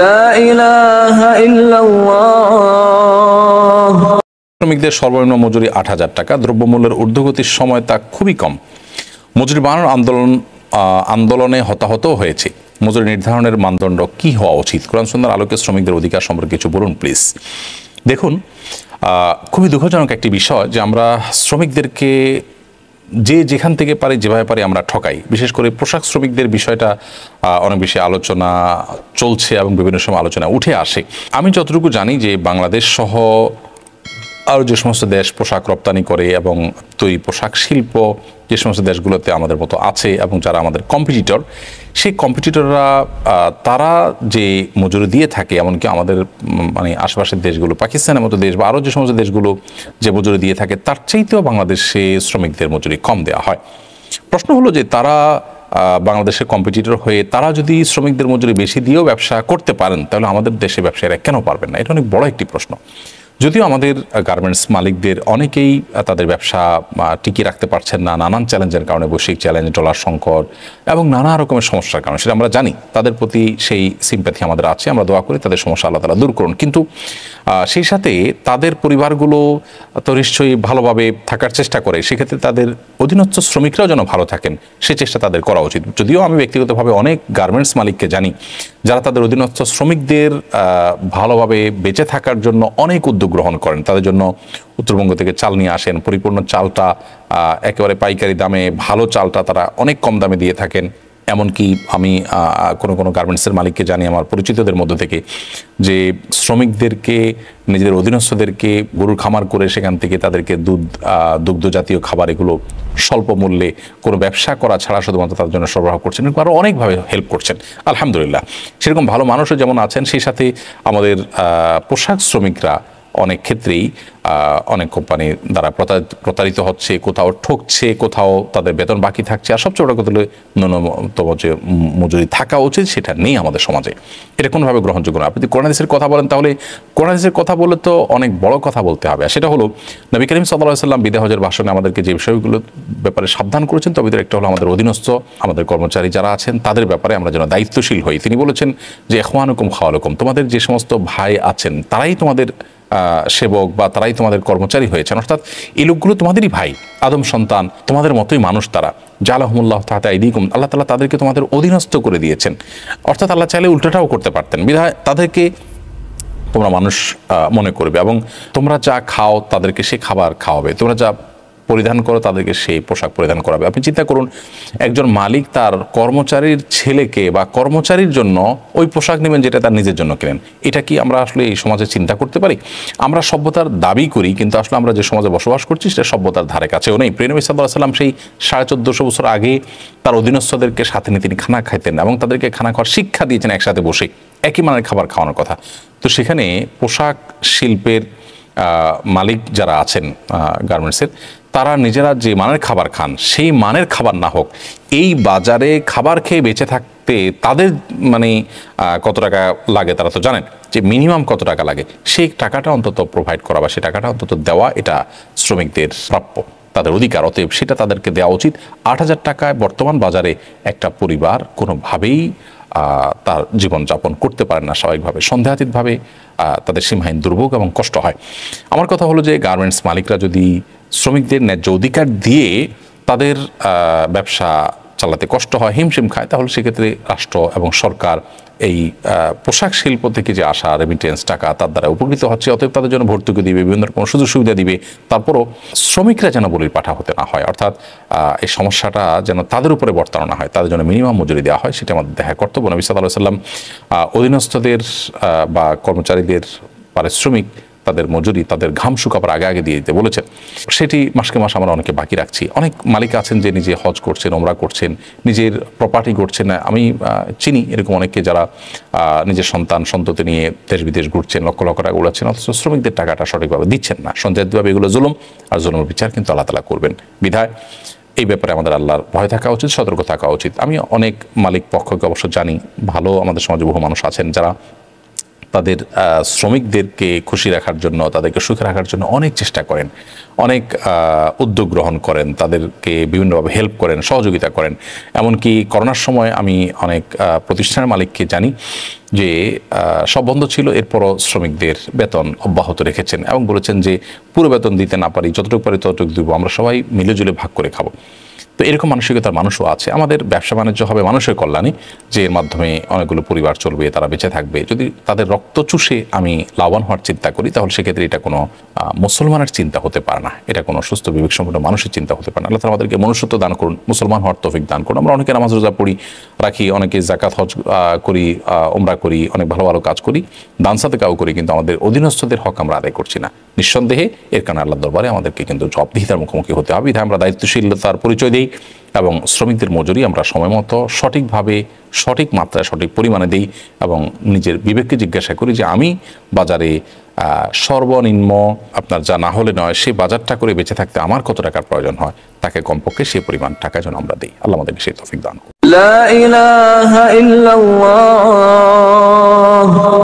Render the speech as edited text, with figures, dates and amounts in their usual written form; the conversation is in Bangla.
লা ইলাহা ইল্লাল্লাহ। শ্রমিকদের সর্বনিম্ন মজুরি ৮,০০০ টাকা। দ্রব্যমূল্যের ঊর্ধ্বগতির সময় তা খুবই কম। মজুরি বাড়ানোর আন্দোলনে হতাহত হয়েছে। মজুরি নির্ধারণের মানদণ্ড কি হওয়া উচিত? কোরআন সুন্নাহর আলোকে শ্রমিকদের অধিকার সম্পর্কে কিছু বলুন প্লিজ। দেখুন, খুবই দুঃখজনক একটি বিষয় যে আমরা শ্রমিকদেরকে যে যেখান থেকে পারি যেভাবে পারি আমরা ঠকাই। বিশেষ করে পোশাক শ্রমিকদের বিষয়টা অনেক বেশি আলোচনা চলছে এবং বিভিন্ন সময় আলোচনা উঠে আসে। আমি যতটুকু জানি যে বাংলাদেশ সহ আরও যে সমস্ত দেশ পোশাক রপ্তানি করে এবং তৈরি পোশাক শিল্প যে সমস্ত দেশগুলোতে আমাদের মতো আছে এবং যারা আমাদের কম্পিটিটর, সেই কম্পিটিটররা তারা যে মজুরি দিয়ে থাকে, এমনকি আমাদের মানে আশেপাশের দেশগুলো, পাকিস্তানের মতো দেশ বা আরও যে সমস্ত দেশগুলো যে মজুরি দিয়ে থাকে তার চাইতেও বাংলাদেশে শ্রমিকদের মজুরি কম দেওয়া হয়। প্রশ্ন হলো যে তারা বাংলাদেশের কম্পিটিটর হয়ে তারা যদি শ্রমিকদের মজুরি বেশি দিয়েও ব্যবসা করতে পারেন, তাহলে আমাদের দেশে ব্যবসায়ীরা কেন পারবেন না? এটা অনেক বড় একটি প্রশ্ন। যদিও আমাদের গার্মেন্টস মালিকদের অনেকেই তাদের ব্যবসা টিকিয়ে রাখতে পারছেন না নানান চ্যালেঞ্জের কারণে, বৈশ্বিক চ্যালেঞ্জ, ডলার সংকট এবং নানা রকমের সমস্যার কারণে, সেটা আমরা জানি। তাদের প্রতি সেই সিম্প্যাথি আমাদের আছে, আমরা দোয়া করি তাদের সমস্যা আল্লাহ তাআলা দূর করুন। কিন্তু সেই সাথে তাদের পরিবারগুলো তো নিশ্চয়ই ভালোভাবে থাকার চেষ্টা করে, সেক্ষেত্রে তাদের অধীনস্থ শ্রমিকরাও যেন ভালো থাকেন সে চেষ্টা তাদের করা উচিত। যদিও আমি ব্যক্তিগতভাবে অনেক গার্মেন্টস মালিককে জানি যারা তাদের অধীনস্থ শ্রমিকদের ভালোভাবে বেঁচে থাকার জন্য অনেক উদ্যোগ গ্রহণ করেন। তাদের জন্য উত্তরবঙ্গ থেকে চাল নিয়ে আসেন, পরিপূর্ণ চালটা একেবারে পাইকারি দামে, ভালো চালটা তারা অনেক কম দামে দিয়ে থাকেন। এমনকি আমি কোনো গার্মেন্টসের মালিককে জানি আমার পরিচিতদের মধ্য থেকে যে শ্রমিকদেরকে, নিজেদের অধীনস্থদেরকে গরুর খামার করে সেখান থেকে তাদেরকে দুগ্ধ জাতীয় খাবার এগুলো স্বল্প মূল্যে কোনো ব্যবসা করা ছাড়া শুধুমাত্র তাদের জন্য সরবরাহ করছেন, এবং আরও অনেকভাবে হেল্প করছেন আলহামদুলিল্লাহ। সেরকম ভালো মানুষও যেমন আছেন, সেই সাথে আমাদের পোশাক শ্রমিকরা অনেক ক্ষেত্রেই অনেক কোম্পানি দ্বারা প্রতারিত হচ্ছে, কোথাও ঠকছে, কোথাও তাদের বেতন বাকি থাকছে। আর সবচেয়ে বড় কথা হলো ন্যূনতম যে মজুরি থাকা উচিত সেটা নেই আমাদের সমাজে। এটা কোনোভাবে গ্রহণযোগ্য না। আপনি যদি কোরআন হাদিসের কথা বলেন, তাহলে কোরআন হাদিসের কথা বলে তো অনেক বড় কথা বলতে হবে। আর সেটা হলো নবী করিম সাল্লাল্লাহু আলাইহি ওয়াসাল্লাম বিদায় হজের ভাষণে আমাদেরকে যে বিষয়গুলো ব্যাপারে সাবধান করেছেন, তবে একটা হলো আমাদের অধীনস্থ, আমাদের কর্মচারী যারা আছেন তাদের ব্যাপারে আমরা যেন দায়িত্বশীল হই। তিনি বলেছেন যে ইখওয়ানুকুম খাওয়ালুকুম, তোমাদের যে সমস্ত ভাই আছেন তারাই তোমাদের সেবক বা তারাই তোমাদের কর্মচারী হয়েছেন, অর্থাৎ এই লোকগুলো তোমাদেরই ভাই, আদম সন্তান, তোমাদের মতোই মানুষ তারা। জালাহুমুল্লাহ তাহতা আইদিকুম, আল্লাহ তাআলা তাদেরকে তোমাদের অধীনস্থ করে দিয়েছেন। অর্থাৎ আল্লাহ চাইলে উল্টোটাও করতে পারতেন, বিধায় তাদেরকে তোমরা মানুষ মনে করবে এবং তোমরা যা খাও তাদেরকে সে খাবার খাওয়াবে, তোমরা যা পরিধান করো তাদেরকে সেই পোশাক পরিধান করাবে। আপনি চিন্তা করুন, একজন মালিক তার কর্মচারীর ছেলেকে বা কর্মচারীর জন্য ওই পোশাক নেবেন যেটা তার নিজের জন্য কেনেন। এটা কি আমরা আসলে এই সমাজে চিন্তা করতে পারি? আমরা সভ্যতার দাবি করি, কিন্তু আসলে আমরা যে সমাজে বসবাস করছি সেটা সভ্যতার ধারে কাছেও নেই। প্রিয় নবী সাল্লাল্লাহু আলাইহি ওয়াসাল্লাম সেই 1450 বছর আগে তার অধীনস্থদেরকে সাথে নিয়ে তিনি খানা খাইতেন এবং তাদেরকে খানা খাওয়ার শিক্ষা দিয়েছেন একসাথে বসে, একই মানের খাবার খাওয়ানোর কথা। তো সেখানে পোশাক শিল্পের মালিক যারা আছেন গার্মেন্টসের, তারা নিজেরা যে মানের খাবার খান সেই মানের খাবার না হোক, এই বাজারে খাবার খেয়ে বেঁচে থাকতে তাদের মানে কত টাকা লাগে তারা তো জানেন, যে মিনিমাম কত টাকা লাগে, সেই টাকাটা অন্তত প্রোভাইড করা বা সেই টাকাটা অন্তত দেওয়া, এটা শ্রমিকদের প্রাপ্য, তাদের অধিকার। অতএব সেটা তাদেরকে দেওয়া উচিত। ৮,০০০ টাকায় বর্তমান বাজারে একটা পরিবার কোনোভাবেই তার জীবনযাপন করতে পারেন না স্বাভাবিকভাবে, সন্দেহাতীতভাবে তাদের সীমাহীন দুর্ভোগ এবং কষ্ট হয়। আমার কথা হলো যে গার্মেন্টস মালিকরা যদি শ্রমিকদের ন্যায্য অধিকার দিয়ে তাদের ব্যবসা চালাতে কষ্ট হয়, হিমশিম খায়, তাহলে সেক্ষেত্রে রাষ্ট্র এবং সরকার এই পোশাক শিল্প থেকে যে আসা রেমিটেন্স টাকা তার দ্বারা উপকৃত হচ্ছে। অতএব তাদের জন্য ভর্তুকি দিবে, বিভিন্ন রকম সুযোগ সুবিধা দিবে, তারপরও শ্রমিকরা যেন বলির পাঠা হতে না হয়, অর্থাৎ এই সমস্যাটা যেন তাদের উপরে বর্তানো না হয়, তাদের জন্য মিনিমাম মজুরি দেওয়া হয়, সেটা আমাদের দেখা কর্তব্য। নবী সাল্লাল্লাহু আলাইহি ওয়াসাল্লাম অধীনস্থদের বা কর্মচারীদের পারিশ্রমিক, তাদের মজুরি, তাদের ঘাম শুকাবার আগে আগে দিয়ে দিতে বলেছেন। সেটি মাসকে মাস আমরা অনেকে বাকি রাখছি। অনেক মালিক আছেন যে নিজে হজ করছেন, ওমরা করছেন, নিজের প্রপার্টি করছেন। আমি চিনি এরকম অনেককে যারা নিজের সন্তান সন্ততি নিয়ে দেশ বিদেশ ঘুরছেন, লক্ষ লক্ষ টাকা উড়াচ্ছেন, অথচ শ্রমিকদের টাকাটা সঠিকভাবে দিচ্ছেন না। সন্দেহাতীতভাবে এগুলো জুলুম, আর জুলুমের বিচার কিন্তু আল্লাহ তাআলা করবেন। বিধায় এই ব্যাপারে আমাদের আল্লাহর ভয় থাকা উচিত, সতর্ক থাকা উচিত। আমি অনেক মালিক পক্ষকে অবশ্য জানি, ভালো আমাদের সমাজে বহু মানুষ আছেন যারা তাদের শ্রমিকদেরকে খুশি রাখার জন্য, তাদেরকে সুখে রাখার জন্য অনেক চেষ্টা করেন, অনেক উদ্যোগ গ্রহণ করেন, তাদেরকে বিভিন্নভাবে হেল্প করেন, সহযোগিতা করেন। এমনকি করোনার সময় আমি অনেক প্রতিষ্ঠানের মালিককে জানি যে সব বন্ধ ছিল, এরপরও শ্রমিকদের বেতন অব্যাহত রেখেছেন এবং বলেছেন যে পুরো বেতন দিতে না পারি, যতটুকু পারি ততটুকু দিব, আমরা সবাই মিলেজুলে ভাগ করে খাবো। তো এরকম মানসিকতার মানুষও আছে। আমাদের ব্যবসা বাণিজ্য হবে মানুষের কল্যাণে, যে এর মাধ্যমে অনেকগুলো পরিবার চলবে, তারা বেঁচে থাকবে। যদি তাদের রক্ত চুষে আমি লাভবান হওয়ার চিন্তা করি, তাহলে সেক্ষেত্রে এটা কোনো মুসলমানের চিন্তা হতে পারে না, এটা কোনো সুস্থ বিবেকসম্পন্ন মানুষের চিন্তা হতে পারে না। আল্লাহ তাআলা আমাদেরকে মনুষ্যত্ব দান করুন, মুসলমান হওয়ার তৌফিক দান করুন। আমরা অনেকে নামাজ রোজা পড়ি, রাখি, অনেকে যাকাত হজ করি, ওমরা করি, অনেক ভালো ভালো কাজ করি, দান সাদেকাও করি, কিন্তু আমাদের অধীনস্থদের হক আমরা আদায় করছি না। নিঃসন্দেহে এর কারণে আল্লাহর দরবারে আমাদেরকে কিন্তু জবাবদিহিতার মুখোমুখি হতে হবে। এটা আমরা দায়িত্বশীলতার পরিচয় দিই এবং শ্রমিকদের মজুরি আমরা সময় মতো সঠিকভাবে, সঠিক মাত্রায়, সঠিক পরিমাণে দিই এবং নিজের বিবেককে জিজ্ঞাসা করি যে আমি বাজারে সর্বনিম্ন আপনার যা না হলে নয়, সে বাজারটা করে বেঁচে থাকতে আমার কত টাকার প্রয়োজন হয়, তাকে কমপক্ষে সে পরিমাণ টাকা যেন আমরা দিই। আল্লাহ আমাদেরকে সেই তৌফিক দান করুন। লা ইলাহা ইল্লাল্লাহ।